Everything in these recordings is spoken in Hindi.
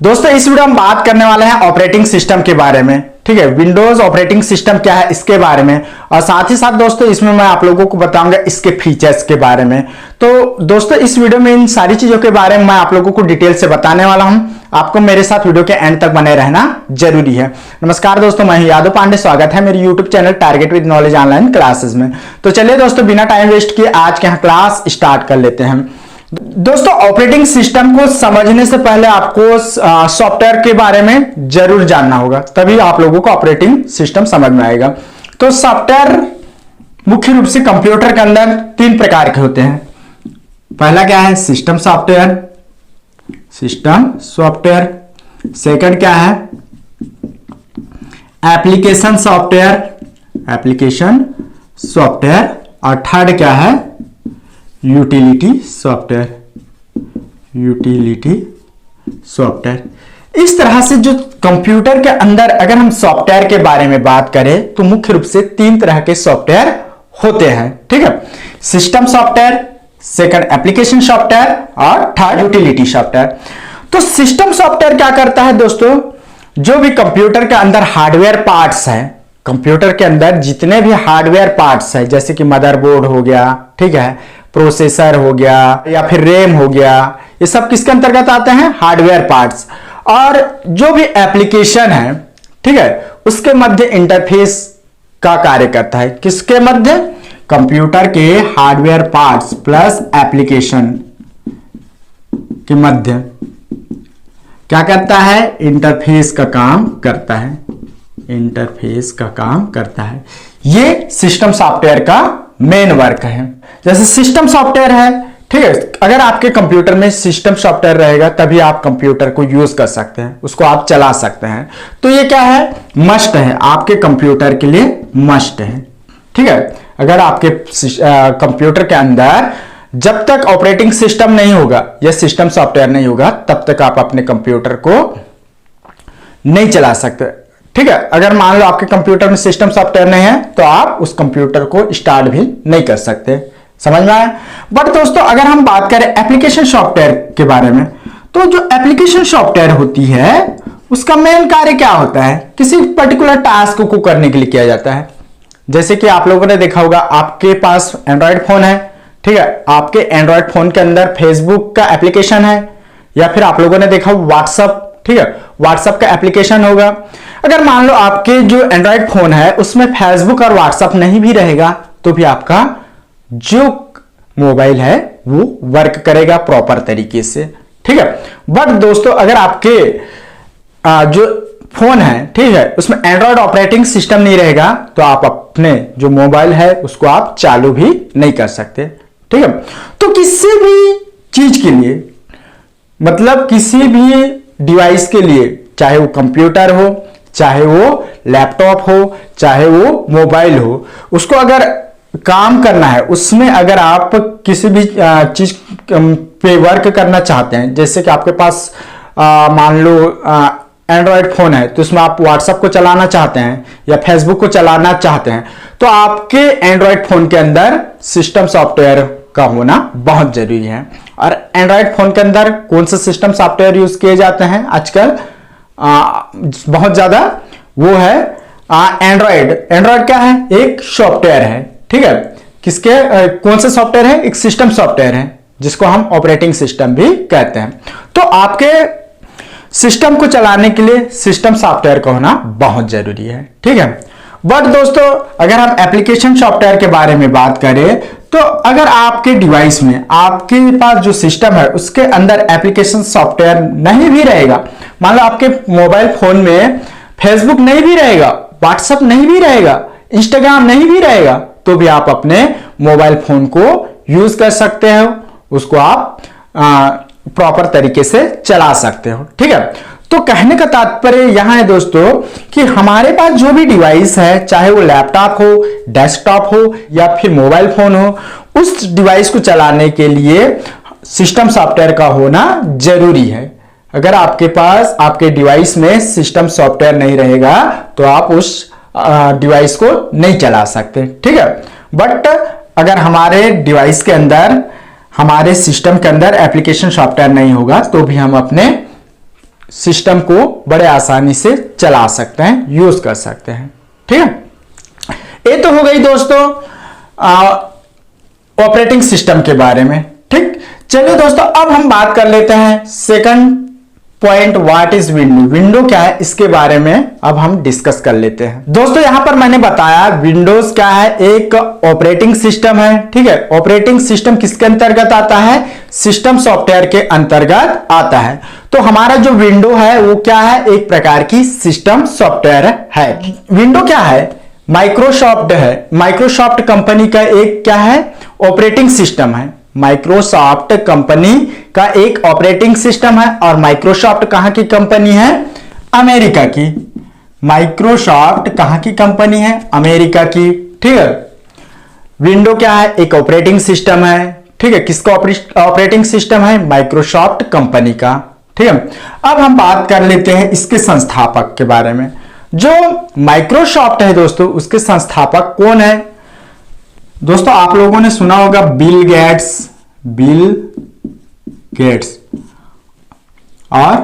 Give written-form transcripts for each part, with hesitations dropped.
दोस्तों इस वीडियो में बात करने वाले हैं ऑपरेटिंग सिस्टम के बारे में। ठीक है, विंडोज ऑपरेटिंग सिस्टम क्या है इसके बारे में, और साथ ही साथ दोस्तों इसमें मैं आप लोगों को बताऊंगा इसके फीचर्स के बारे में। तो दोस्तों इस वीडियो में इन सारी चीजों के बारे में मैं आप लोगों को डिटेल से बताने वाला हूं। आपको मेरे साथ वीडियो के एंड तक बने रहना जरूरी है। नमस्कार दोस्तों, मैं यादव पांडे, स्वागत है मेरे YouTube channel target with knowledge online classes में। तो चलिए दोस्तों बिना टाइम वेस्ट किए आज के यहाँ क्लास स्टार्ट कर लेते हैं। दोस्तों ऑपरेटिंग सिस्टम को समझने से पहले आपको सॉफ्टवेयर के बारे में जरूर जानना होगा, तभी आप लोगों को ऑपरेटिंग सिस्टम समझ में आएगा। तो सॉफ्टवेयर मुख्य रूप से कंप्यूटर के अंदर तीन प्रकार के होते हैं। पहला क्या है, सिस्टम सॉफ्टवेयर। सेकंड क्या है, एप्लीकेशन सॉफ्टवेयर। और थर्ड क्या है, यूटिलिटी सॉफ्टवेयर। इस तरह से जो कंप्यूटर के अंदर अगर हम सॉफ्टवेयर के बारे में बात करें तो मुख्य रूप से तीन तरह के सॉफ्टवेयर होते हैं। ठीक है, system software, second application software और थर्ड यूटिलिटी सॉफ्टवेयर। तो सिस्टम सॉफ्टवेयर क्या करता है दोस्तों, जो भी कंप्यूटर के अंदर हार्डवेयर पार्ट्स हैं, कंप्यूटर के अंदर जितने भी हार्डवेयर पार्ट्स हैं, जैसे कि मदरबोर्ड हो गया, ठीक है, प्रोसेसर हो गया या फिर रैम हो गया, ये सब किसके अंतर्गत आते हैं, हार्डवेयर पार्ट्स। और जो भी एप्लीकेशन है, ठीक है, उसके मध्य इंटरफेस का कार्य करता है। किसके मध्य, कंप्यूटर के हार्डवेयर पार्ट्स प्लस एप्लीकेशन के मध्य क्या करता है, इंटरफेस का काम करता है। ये सिस्टम सॉफ्टवेयर का मेन वर्क है। जैसे सिस्टम सॉफ्टवेयर है, ठीक है, अगर आपके कंप्यूटर में सिस्टम सॉफ्टवेयर रहेगा तभी आप कंप्यूटर को यूज कर सकते हैं, उसको आप चला सकते हैं। तो ये क्या है, मस्ट है, आपके कंप्यूटर के लिए मस्ट है। ठीक है, अगर आपके कंप्यूटर के अंदर जब तक ऑपरेटिंग सिस्टम नहीं होगा या सिस्टम सॉफ्टवेयर नहीं होगा तब तक आप अपने कंप्यूटर को नहीं चला सकते। ठीक है, अगर मान लो आपके कंप्यूटर में सिस्टम सॉफ्टवेयर नहीं है तो आप उस कंप्यूटर को स्टार्ट भी नहीं कर सकते। समझ में आया। बट दोस्तों अगर हम बात करें एप्लीकेशन सॉफ्टवेयर के बारे में, तो जो एप्लीकेशन सॉफ्टवेयर होती है उसका मेन कार्य क्या होता है, किसी पर्टिकुलर टास्क को करने के लिए किया जाता है। जैसे कि आप लोगों ने देखा होगा, आपके पास एंड्रॉयड फोन है, ठीक है, आपके एंड्रॉयड फोन के अंदर फेसबुक का एप्लीकेशन है, या फिर आप लोगों ने देखा व्हाट्सएप, ठीक है, व्हाट्सएप का एप्लीकेशन होगा। अगर मान लो आपके जो एंड्रॉयड फोन है उसमें फेसबुक और व्हाट्सएप नहीं भी रहेगा तो भी आपका जो मोबाइल है वो वर्क करेगा प्रॉपर तरीके से। ठीक है, बट दोस्तों अगर आपके जो फोन है, ठीक है, उसमें एंड्रॉयड ऑपरेटिंग सिस्टम नहीं रहेगा तो आप अपने जो मोबाइल है उसको आप चालू भी नहीं कर सकते। ठीक है, तो किसी भी चीज के लिए, मतलब किसी भी डिवाइस के लिए, चाहे वो कंप्यूटर हो, चाहे वो लैपटॉप हो, चाहे वो मोबाइल हो, उसको अगर काम करना है, उसमें अगर आप किसी भी चीज पे वर्क करना चाहते हैं, जैसे कि आपके पास मान लो एंड्रॉयड फोन है तो उसमें आप व्हाट्सएप को चलाना चाहते हैं या फेसबुक को चलाना चाहते हैं, तो आपके एंड्रॉयड फोन के अंदर सिस्टम सॉफ्टवेयर का होना बहुत जरूरी है। और एंड्रॉयड फोन के अंदर कौन से सिस्टम सॉफ्टवेयर यूज किए जाते हैं आजकल बहुत ज्यादा, वो है एंड्रॉयड। एंड्रॉयड क्या है, एक सॉफ्टवेयर है। ठीक है, किसके कौन से सॉफ्टवेयर है, एक सिस्टम सॉफ्टवेयर है जिसको हम ऑपरेटिंग सिस्टम भी कहते हैं। तो आपके सिस्टम को चलाने के लिए सिस्टम सॉफ्टवेयर का होना बहुत जरूरी है। ठीक है, बट दोस्तों अगर हम एप्लीकेशन सॉफ्टवेयर के बारे में बात करें तो अगर आपके डिवाइस में, आपके पास जो सिस्टम है उसके अंदर एप्लीकेशन सॉफ्टवेयर नहीं भी रहेगा, मान लो आपके मोबाइल फोन में फेसबुक नहीं भी रहेगा, व्हाट्सएप नहीं भी रहेगा, इंस्टाग्राम नहीं भी रहेगा, तो भी आप अपने मोबाइल फोन को यूज कर सकते हो, उसको आप प्रॉपर तरीके से चला सकते हो। ठीक है, तो कहने का तात्पर्य यहां है दोस्तों कि हमारे पास जो भी डिवाइस है, चाहे वो लैपटॉप हो, डेस्कटॉप हो या फिर मोबाइल फोन हो, उस डिवाइस को चलाने के लिए सिस्टम सॉफ्टवेयर का होना जरूरी है। अगर आपके पास आपके डिवाइस में सिस्टम सॉफ्टवेयर नहीं रहेगा तो आप उस डिवाइस को नहीं चला सकते। ठीक है, बट अगर हमारे डिवाइस के अंदर, हमारे सिस्टम के अंदर एप्लीकेशन सॉफ्टवेयर नहीं होगा तो भी हम अपने सिस्टम को बड़े आसानी से चला सकते हैं, यूज कर सकते हैं। ठीक है, ये तो हो गई दोस्तों ऑपरेटिंग सिस्टम के बारे में। ठीक, चलिए दोस्तों अब हम बात कर लेते हैं second point, what is window. Window क्या है इसके बारे में अब हम डिस्कस कर लेते हैं। दोस्तों यहां पर मैंने बताया विंडोज क्या है, एक ऑपरेटिंग सिस्टम है। ठीक है, ऑपरेटिंग सिस्टम किसके अंतर्गत आता है, सिस्टम सॉफ्टवेयर के अंतर्गत आता है। तो हमारा जो विंडो है वो क्या है, एक प्रकार की सिस्टम सॉफ्टवेयर है। विंडो क्या है, माइक्रोसॉफ्ट है, माइक्रोसॉफ्ट कंपनी का एक क्या है, ऑपरेटिंग सिस्टम है। माइक्रोसॉफ्ट कंपनी का एक ऑपरेटिंग सिस्टम है। और माइक्रोसॉफ्ट कहां की कंपनी है, अमेरिका की। माइक्रोसॉफ्ट कहां की कंपनी है, अमेरिका की। ठीक है, विंडो क्या है, एक ऑपरेटिंग सिस्टम है। ठीक है, किसका ऑपरेटिंग सिस्टम है, माइक्रोसॉफ्ट कंपनी का। ठीक है, अब हम बात कर लेते हैं इसके संस्थापक के बारे में। जो माइक्रोसॉफ्ट है दोस्तों, उसके संस्थापक कौन है दोस्तों, आप लोगों ने सुना होगा बिल गेट्स और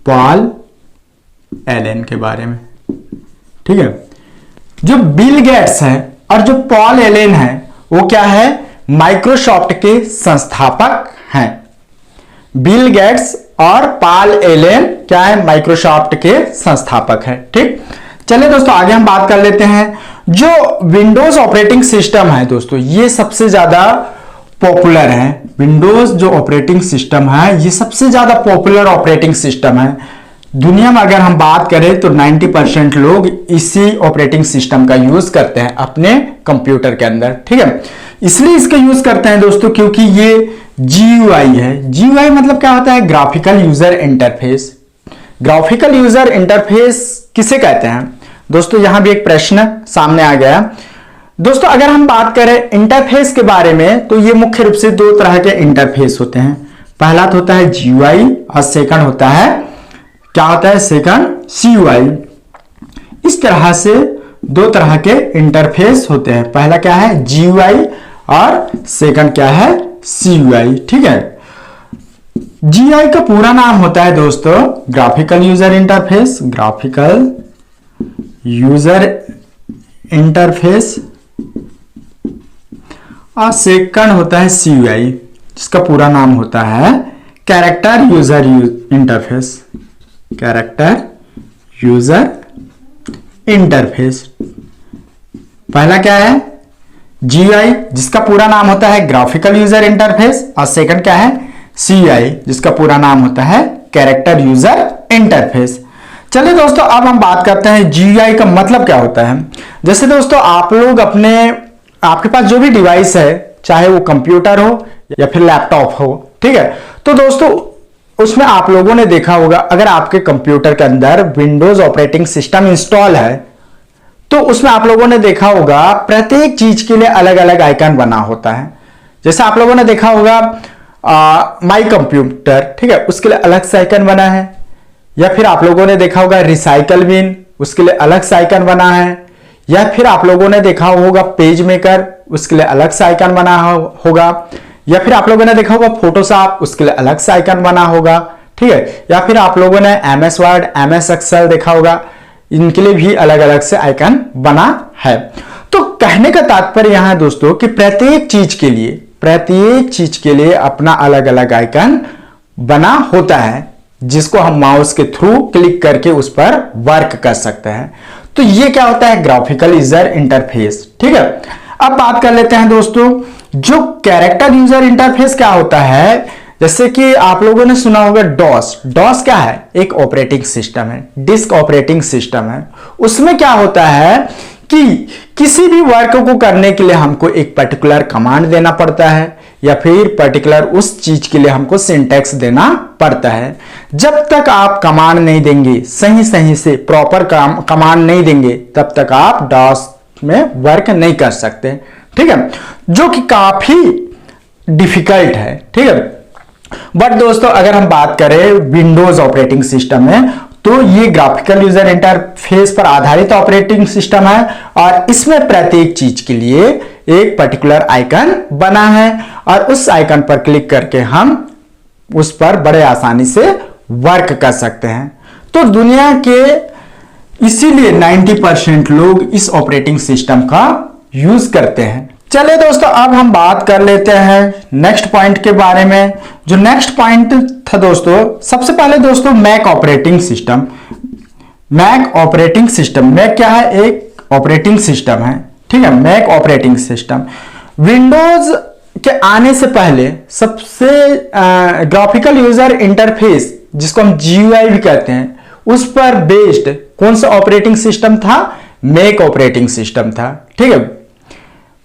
पॉल एलन के बारे में। ठीक है, जो बिल गेट्स है और जो पॉल एलन है वो क्या है, माइक्रोसॉफ्ट के संस्थापक हैं। बिल गेट्स और पॉल एलन क्या है, माइक्रोसॉफ्ट के संस्थापक है। ठीक, चलिए दोस्तों आगे हम बात कर लेते हैं। जो विंडोज ऑपरेटिंग सिस्टम है दोस्तों, ये सबसे ज्यादा पॉपुलर है। विंडोज जो ऑपरेटिंग सिस्टम है ये सबसे ज्यादा पॉपुलर ऑपरेटिंग सिस्टम है। दुनिया में अगर हम बात करें तो 90% लोग इसी ऑपरेटिंग सिस्टम का यूज करते हैं अपने कंप्यूटर के अंदर। ठीक है, इसलिए इसका यूज करते हैं दोस्तों क्योंकि ये GUI है। GUI मतलब क्या होता है, graphical user interface. Graphical user interface किसे कहते हैं दोस्तों, यहां भी एक प्रश्न सामने आ गया। दोस्तों अगर हम बात करें इंटरफेस के बारे में तो ये मुख्य रूप से दो तरह के इंटरफेस होते हैं। पहला तो होता है GUI और सेकंड होता है, क्या होता है, सेकंड CUI। इस तरह से दो तरह के इंटरफेस होते हैं। पहला क्या है, GUI और सेकंड क्या है, CUI। ठीक है, GUI का पूरा नाम होता है दोस्तों graphical user interface, graphical user interface, और सेकंड होता है CUI जिसका पूरा नाम होता है character user interface, character user interface. पहला क्या है, GUI जिसका पूरा नाम होता है ग्राफिकल यूजर इंटरफेस, और सेकंड क्या है, CUI जिसका पूरा नाम होता है कैरेक्टर यूजर इंटरफेस। चलिए दोस्तों अब हम बात करते हैं GUI का मतलब क्या होता है। जैसे दोस्तों आप लोग आपके पास जो भी डिवाइस है, चाहे वो कंप्यूटर हो या फिर लैपटॉप हो, ठीक है, तो दोस्तों उसमें आप लोगों ने देखा होगा अगर आपके कंप्यूटर के अंदर विंडोज ऑपरेटिंग सिस्टम इंस्टॉल है तो उसमें आप लोगों ने देखा होगा प्रत्येक चीज के लिए अलग अलग आइकन बना होता है। जैसे आप लोगों ने देखा होगा माई कंप्यूटर, ठीक है, उसके लिए अलग से आइकन बना है। या फिर आप लोगों ने देखा होगा रिसाइकल बिन, उसके लिए अलग से आइकन बना है। या फिर आप लोगों ने देखा होगा पेज मेकर, उसके लिए अलग से आइकन बना होगा। या फिर आप लोगों ने देखा होगा फोटोशॉप, उसके लिए अलग से आइकन बना होगा। ठीक है, या फिर आप लोगों ने MS वर्ड, MS एक्सेल देखा होगा, इनके लिए भी अलग अलग से आइकन बना है। तो कहने का तात्पर्य यहां है दोस्तों कि प्रत्येक चीज के लिए अपना अलग अलग आइकन बना होता है जिसको हम माउस के थ्रू क्लिक करके उस पर वर्क कर सकते हैं। तो ये क्या होता है, ग्राफिकल यूजर इंटरफेस। ठीक है, अब बात कर लेते हैं दोस्तों जो कैरेक्टर यूजर इंटरफेस क्या होता है। जैसे कि आप लोगों ने सुना होगा डॉस क्या है, एक ऑपरेटिंग सिस्टम है, डिस्क ऑपरेटिंग सिस्टम है। उसमें क्या होता है कि किसी भी वर्क को करने के लिए हमको एक पर्टिकुलर कमांड देना पड़ता है या फिर पर्टिकुलर उस चीज के लिए हमको सिंटैक्स देना पड़ता है। जब तक आप कमांड नहीं देंगे, सही से प्रॉपर कमांड नहीं देंगे, तब तक आप डॉस में वर्क नहीं कर सकते। ठीक है, जो कि काफी डिफिकल्ट है। ठीक है, बट दोस्तों अगर हम बात करें विंडोज ऑपरेटिंग सिस्टम में तो ये ग्राफिकल यूजर इंटरफेस पर आधारित ऑपरेटिंग सिस्टम है और इसमें प्रत्येक चीज के लिए एक पर्टिकुलर आइकन बना है और उस आइकन पर क्लिक करके हम उस पर बड़े आसानी से वर्क कर सकते हैं। तो दुनिया के इसीलिए 90% लोग इस ऑपरेटिंग सिस्टम का यूज करते हैं। चलिए दोस्तों, अब हम बात कर लेते हैं नेक्स्ट पॉइंट के बारे में। जो नेक्स्ट पॉइंट था दोस्तों, सबसे पहले दोस्तों Mac operating system. Mac operating system, Mac क्या है? एक ऑपरेटिंग सिस्टम है, ठीक है। मैक ऑपरेटिंग सिस्टम विंडोज के आने से पहले सबसे ग्राफिकल यूजर इंटरफेस, जिसको हम GUI भी कहते हैं, उस पर बेस्ड कौन सा ऑपरेटिंग सिस्टम था? मैक ऑपरेटिंग सिस्टम था, ठीक है।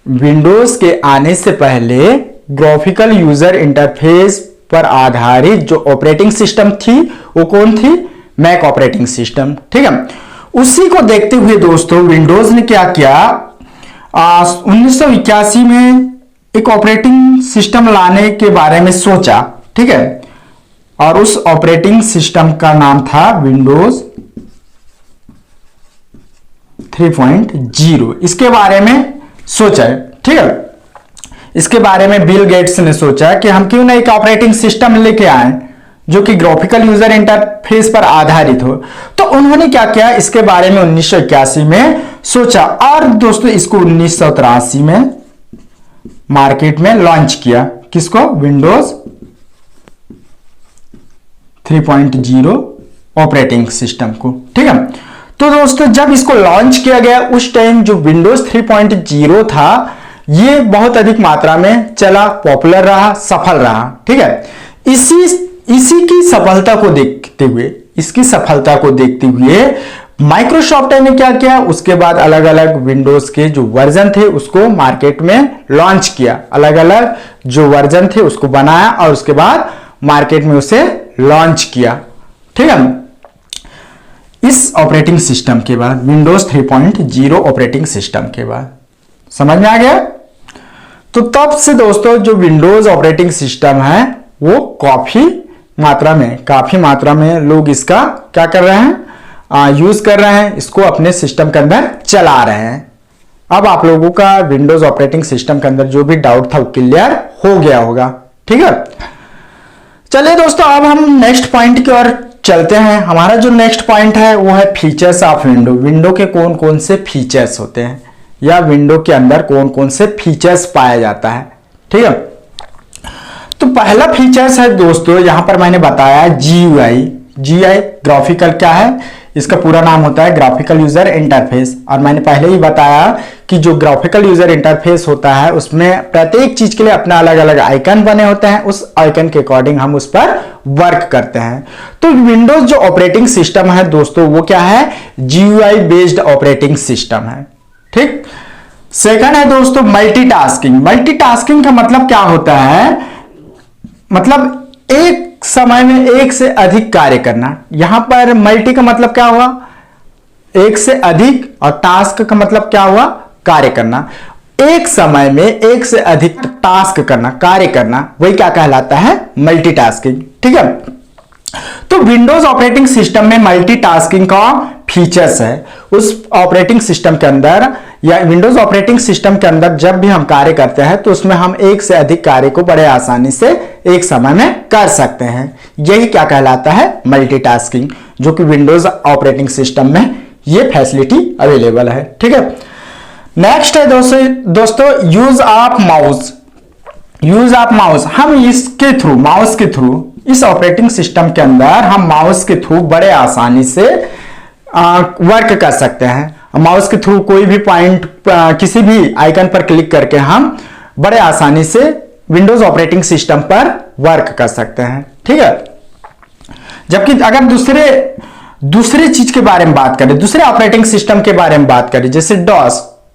विंडोज के आने से पहले ग्राफिकल यूजर इंटरफेस पर आधारित जो ऑपरेटिंग सिस्टम थी वो कौन थी? मैक ऑपरेटिंग सिस्टम, ठीक है। उसी को देखते हुए दोस्तों विंडोज ने क्या किया, 1981 में एक ऑपरेटिंग सिस्टम लाने के बारे में सोचा, ठीक है। और उस ऑपरेटिंग सिस्टम का नाम था विंडोज 3.0। इसके बारे में सोचा है, ठीक है। इसके बारे में बिल गेट्स ने सोचा कि हम क्यों ना एक ऑपरेटिंग सिस्टम लेके आए जो कि ग्राफिकल यूजर इंटरफेस पर आधारित हो। तो उन्होंने क्या किया, इसके बारे में 1981 में सोचा और दोस्तों इसको 1983 में मार्केट में लॉन्च किया। किसको? विंडोज 3.0 ऑपरेटिंग सिस्टम को, ठीक है। तो दोस्तों जब इसको लॉन्च किया गया उस टाइम जो विंडोज 3.0 था ये बहुत अधिक मात्रा में चला, पॉपुलर रहा, सफल रहा, ठीक है। इसी की सफलता को देखते हुए माइक्रोसॉफ्ट ने क्या किया, उसके बाद अलग अलग विंडोज के जो वर्जन थे उसको मार्केट में लॉन्च किया। अलग अलग जो वर्जन थे उसको बनाया और उसके बाद मार्केट में उसे लॉन्च किया, ठीक है। इस ऑपरेटिंग सिस्टम के बाद, विंडोज 3.0 ऑपरेटिंग सिस्टम के बाद, समझ में आ गया। तो तब से दोस्तों जो विंडोज ऑपरेटिंग सिस्टम है वो काफी मात्रा में लोग इसका क्या कर रहे हैं, यूज कर रहे हैं, इसको अपने सिस्टम के अंदर चला रहे हैं। अब आप लोगों का विंडोज ऑपरेटिंग सिस्टम के अंदर जो भी डाउट था वो क्लियर हो गया होगा, ठीक है। चलिए दोस्तों अब हम नेक्स्ट पॉइंट की ओर चलते हैं। हमारा जो नेक्स्ट पॉइंट है वो है फीचर्स ऑफ विंडो। विंडो के कौन कौन से फीचर्स होते हैं या विंडो के अंदर कौन कौन से फीचर्स पाया जाता है, ठीक है। तो पहला फीचर्स है दोस्तों, यहां पर मैंने बताया GUI ग्राफिकल क्या है, इसका पूरा नाम होता है ग्राफिकल यूजर इंटरफेस। और मैंने पहले ही बताया कि जो ग्राफिकल यूजर इंटरफेस होता है उसमें प्रत्येक चीज के लिए अपना अलग अलग आइकन बने होते हैं, उस आइकन के अकॉर्डिंग हम उस पर वर्क करते हैं। तो विंडोज जो ऑपरेटिंग सिस्टम है दोस्तों वो क्या है, GUI बेस्ड ऑपरेटिंग सिस्टम है, ठीक। सेकंड है दोस्तों मल्टीटास्किंग। मल्टीटास्किंग का मतलब क्या होता है, मतलब एक समय में एक से अधिक कार्य करना। यहां पर मल्टी का मतलब क्या हुआ, एक से अधिक, और टास्क का मतलब क्या हुआ, कार्य करना। एक समय में एक से अधिक टास्क करना, कार्य करना, वही क्या कहलाता है, मल्टीटास्किंग, ठीक है। तो विंडोज ऑपरेटिंग सिस्टम में मल्टीटास्किंग का फीचर्स है। उस ऑपरेटिंग सिस्टम के अंदर या विंडोज ऑपरेटिंग सिस्टम के अंदर जब भी हम कार्य करते हैं तो उसमें हम एक से अधिक कार्य को बड़े आसानी से एक समय में कर सकते हैं। यही क्या कहलाता है, मल्टीटास्किंग, जो कि विंडोज ऑपरेटिंग सिस्टम में ये फैसिलिटी अवेलेबल है, ठीक है। नेक्स्ट है दोस्तों use of mouse. Use of mouse, हम इसके थ्रू, माउस के थ्रू, इस ऑपरेटिंग सिस्टम के अंदर हम माउस के थ्रू बड़े आसानी से वर्क कर सकते हैं। माउस के थ्रू कोई भी पॉइंट, किसी भी आइकन पर क्लिक करके हम बड़े आसानी से विंडोज ऑपरेटिंग सिस्टम पर वर्क कर सकते हैं, ठीक है। जबकि अगर दूसरे चीज के बारे में बात करें, दूसरे ऑपरेटिंग सिस्टम के बारे में बात करें, जैसे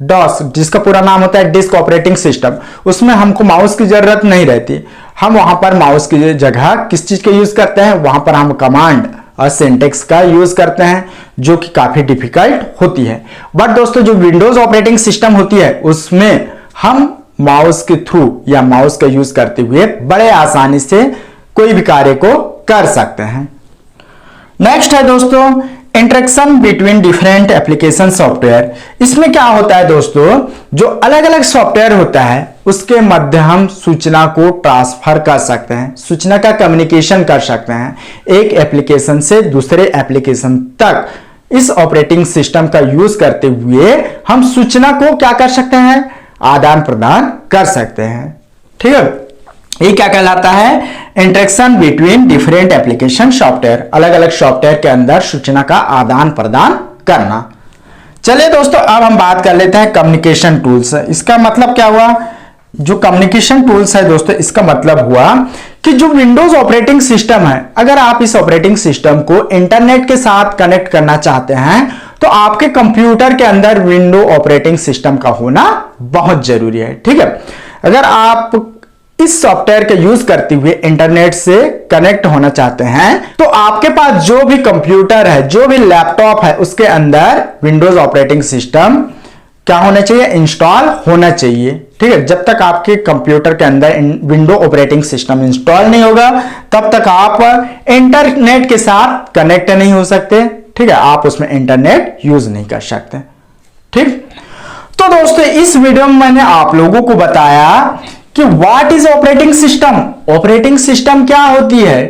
डॉस जिसका पूरा नाम होता है डिस्क ऑपरेटिंग सिस्टम, उसमें हमको माउस की जरूरत नहीं रहती। हम वहां पर माउस की जगह किस चीज का यूज करते हैं, वहां पर हम कमांड और सिंटेक्स का यूज करते हैं, जो कि काफी डिफिकल्ट होती है। बट दोस्तों जो विंडोज ऑपरेटिंग सिस्टम होती है उसमें हम माउस के थ्रू या माउस का यूज करते हुए बड़े आसानी से कोई भी कार्य को कर सकते हैं। नेक्स्ट है दोस्तों interaction between different application software. इसमें क्या होता है दोस्तों, जो अलग अलग सॉफ्टवेयर होता है उसके माध्यम सूचना को ट्रांसफर कर सकते हैं, सूचना का कम्युनिकेशन कर सकते हैं एक एप्लीकेशन से दूसरे एप्लीकेशन तक। इस ऑपरेटिंग सिस्टम का यूज करते हुए हम सूचना को क्या कर सकते हैं, आदान प्रदान कर सकते हैं। ठीक है, ये क्या कहलाता है, interaction between different application software, अलग अलग सॉफ्टवेयर के अंदर सूचना का आदान प्रदान करना। चलिए दोस्तों, अब हम बात कर लेते हैं कम्युनिकेशन टूल्स। इसका मतलब क्या हुआ, जो कम्युनिकेशन टूल्स है दोस्तों, इसका मतलब हुआ कि जो विंडोज ऑपरेटिंग सिस्टम है, अगर आप इस ऑपरेटिंग सिस्टम को इंटरनेट के साथ कनेक्ट करना चाहते हैं तो आपके कंप्यूटर के अंदर विंडो ऑपरेटिंग सिस्टम का होना बहुत जरूरी है। ठीक है, अगर आप इस सॉफ्टवेयर का यूज करते हुए इंटरनेट से कनेक्ट होना चाहते हैं तो आपके पास जो भी कंप्यूटर है, जो भी लैपटॉप है, उसके अंदर विंडोज ऑपरेटिंग सिस्टम क्या होना चाहिए, इंस्टॉल होना चाहिए। ठीक है, जब तक आपके कंप्यूटर के अंदर विंडो ऑपरेटिंग सिस्टम इंस्टॉल नहीं होगा तब तक आप इंटरनेट के साथ कनेक्ट नहीं हो सकते। ठीक है, आप उसमें इंटरनेट यूज नहीं कर सकते। ठीक, तो दोस्तों इस वीडियो में मैंने आप लोगों को बताया कि what is operating system. Operating system क्या होती है,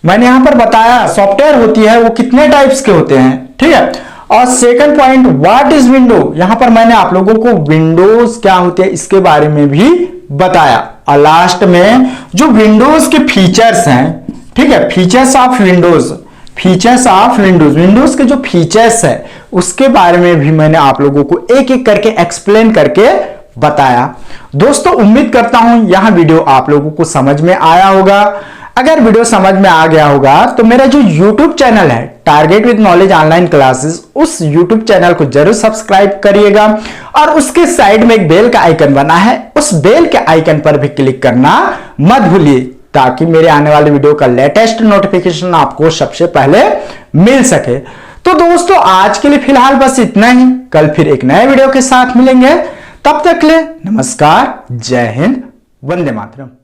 मैंने यहां पर बताया सॉफ्टवेयर होती है वो कितने टाइप्स के होते हैं। ठीक है, और second point what is window, यहां पर मैंने आप लोगों को विंडोज क्या होते हैं इसके बारे में भी बताया। और लास्ट में जो विंडोज के फीचर्स हैं, ठीक है, features of Windows, features of Windows, Windows के जो फीचर्स है उसके बारे में भी मैंने आप लोगों को एक एक करके एक्सप्लेन करके बताया। दोस्तों उम्मीद करता हूं यह वीडियो आप लोगों को समझ में आया होगा। अगर वीडियो समझ में आ गया होगा तो मेरा जो YouTube चैनल है target with knowledge online classes, उस YouTube चैनल को जरूर सब्सक्राइब करिएगा और उसके साइड में एक बेल का आइकन बना है, उस बेल के आइकन पर भी क्लिक करना मत भूलिए ताकि मेरे आने वाले वीडियो का लेटेस्ट नोटिफिकेशन आपको सबसे पहले मिल सके। तो दोस्तों आज के लिए फिलहाल बस इतना ही, कल फिर एक नए वीडियो के साथ मिलेंगे। तब तक के लिए नमस्कार, जय हिंद, वंदे मातरम।